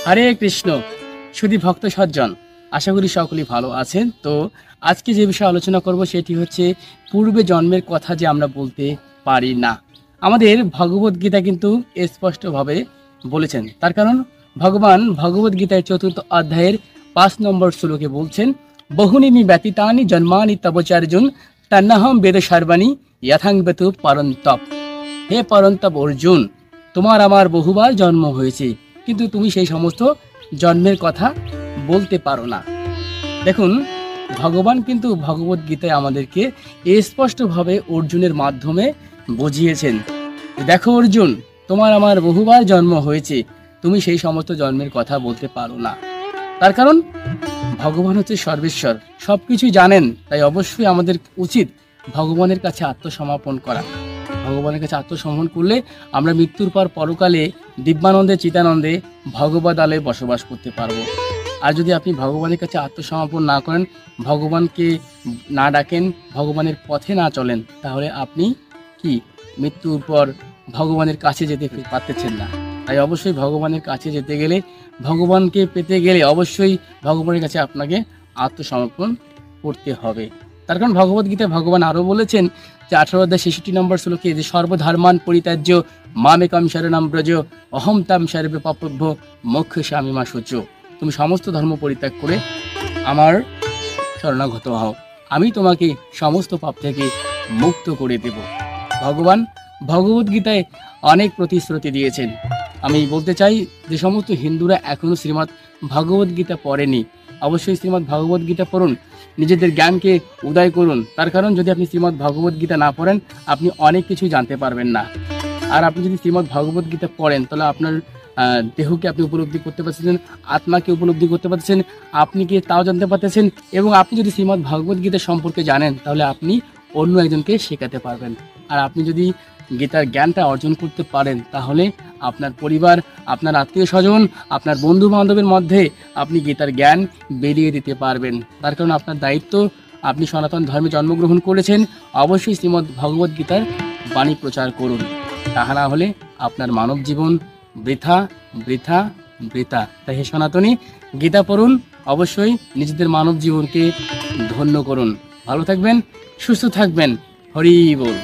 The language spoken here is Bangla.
হরে কৃষ্ণ। শুধু ভক্ত সজ্জন, আশা করি সকলেই ভালো আছেন। তো আজকে যে বিষয়ে আলোচনা করব সেটি হচ্ছে পূর্বে জন্মের কথা যে আমরা বলতে পারি না। আমাদের ভগবত গীতা কিন্তু স্পষ্টভাবে বলেছেন। তার কারণ ভগবান ভগবত গীতার ৪র্থ অধ্যায়ের ৫ নম্বর শ্লোকে বলছেন, বহুনিমি ব্যতীতানি জন্মানি তবচার্জুন তন্নাহম বেদ সর্বাণী যথাং বেতু পরন্তপ। হে পরন্তপ অর্জুন, তোমার আমার বহুবার জন্ম হয়েছে, কিন্তু তুমি সেই সমস্ত জন্মের কথা বলতে পারো না। দেখুন, ভগবান কিন্তু ভগবত গীতায় আমাদেরকে স্পষ্টভাবে অর্জুনের মাধ্যমে বুঝিয়েছেন, দেখো অর্জুন, তোমার আমার বহুবার জন্ম হয়েছে, তুমি সেই সমস্ত জন্মের কথা বলতে পারো না। তার কারণ ভগবান হচ্ছে সর্বেশ্বর, সবকিছু জানেন। তাই অবশ্যই আমাদের উচিত ভগবানের কাছে আত্মসমর্পণ করা। ভগবানের কাছে আত্মসমর্পণ করলে আমরা মৃত্যুর পর পরকালে দিব্যানন্দে চিতানন্দে ভগবত আলয়ে বসবাস করতে পারবো। আর যদি আপনি ভগবানের কাছে আত্মসমর্পণ না করেন, ভগবানকে না ডাকেন, ভগবানের পথে না চলেন, তাহলে আপনি কি মৃত্যুর পর ভগবানের কাছে যেতে পারতেছেন না। তাই অবশ্যই ভগবানের কাছে যেতে গেলে, ভগবানকে পেতে গেলে অবশ্যই ভগবানের কাছে আপনাকে আত্মসমর্পণ করতে হবে। তার কারণ ভগবত গীতায় ভগবান আরও বলেছেন যে 18 অধ্যায় 66 নম্বর শ্লোকে, যে সর্বধর্মান পরিত্যাজ্য মামেকম শরণম ব্রজ অহম তাম সর্বে পাপভ্য মোক্ষয়িষ্যামি মা শুচো। তুমি সমস্ত ধর্ম পরিত্যাগ করে আমার শরণাগত হও, আমি তোমাকে সমস্ত পাপ থেকে মুক্ত করে দেব। ভগবান ভগবত গীতায় অনেক প্রতিশ্রুতি দিয়েছেন। আমি বলতে চাই, যে সমস্ত হিন্দুরা এখনো শ্রীমদ্ ভগবত গীতা পড়েনি, অবশ্যই শ্রীমদ্ ভগবত গীতা পড়ুন, নিজেদের জ্ঞানকে উদয় করুন। তার কারণ যদি আপনি শ্রীমদ্ ভগবত গীতা না পড়েন, আপনি অনেক কিছু জানতে পারবেন না। আর আপনি যদি শ্রীমদ্ ভগবত গীতা পড়েন, তাহলে আপনার দেহকে আপনি উপলব্ধি করতে পারছেন, আত্মাকে উপলব্ধি করতে পারছেন, আপনি কি তাও জানতে পারতেছেন। এবং আপনি যদি শ্রীমদ্ ভগবত গীতা সম্পর্কে জানেন, তাহলে আপনি অন্য একজনকে শেখাতে পারবেন। আর আপনি যদি গীতার জ্ঞানটা অর্জন করতে পারেন, তাহলে আপনার পরিবার, আপনার আত্মীয় স্বজন, আপনার বন্ধু বান্ধবের মধ্যে আপনি গীতার জ্ঞান বেরিয়ে দিতে পারবেন। তার কারণ আপনার দায়িত্ব, আপনি সনাতন ধর্মে জন্মগ্রহণ করেছেন, অবশ্যই শ্রীমদ্ ভগবত গীতার বাণী প্রচার করুন। তাহা না হলে আপনার মানব জীবন বৃথা বৃথা বৃথা। তাই হে সনাতনী, গীতা পড়ুন, অবশ্যই নিজেদের মানব জীবনকে ধন্য করুন। ভালো থাকবেন, সুস্থ থাকবেন। হরি বল।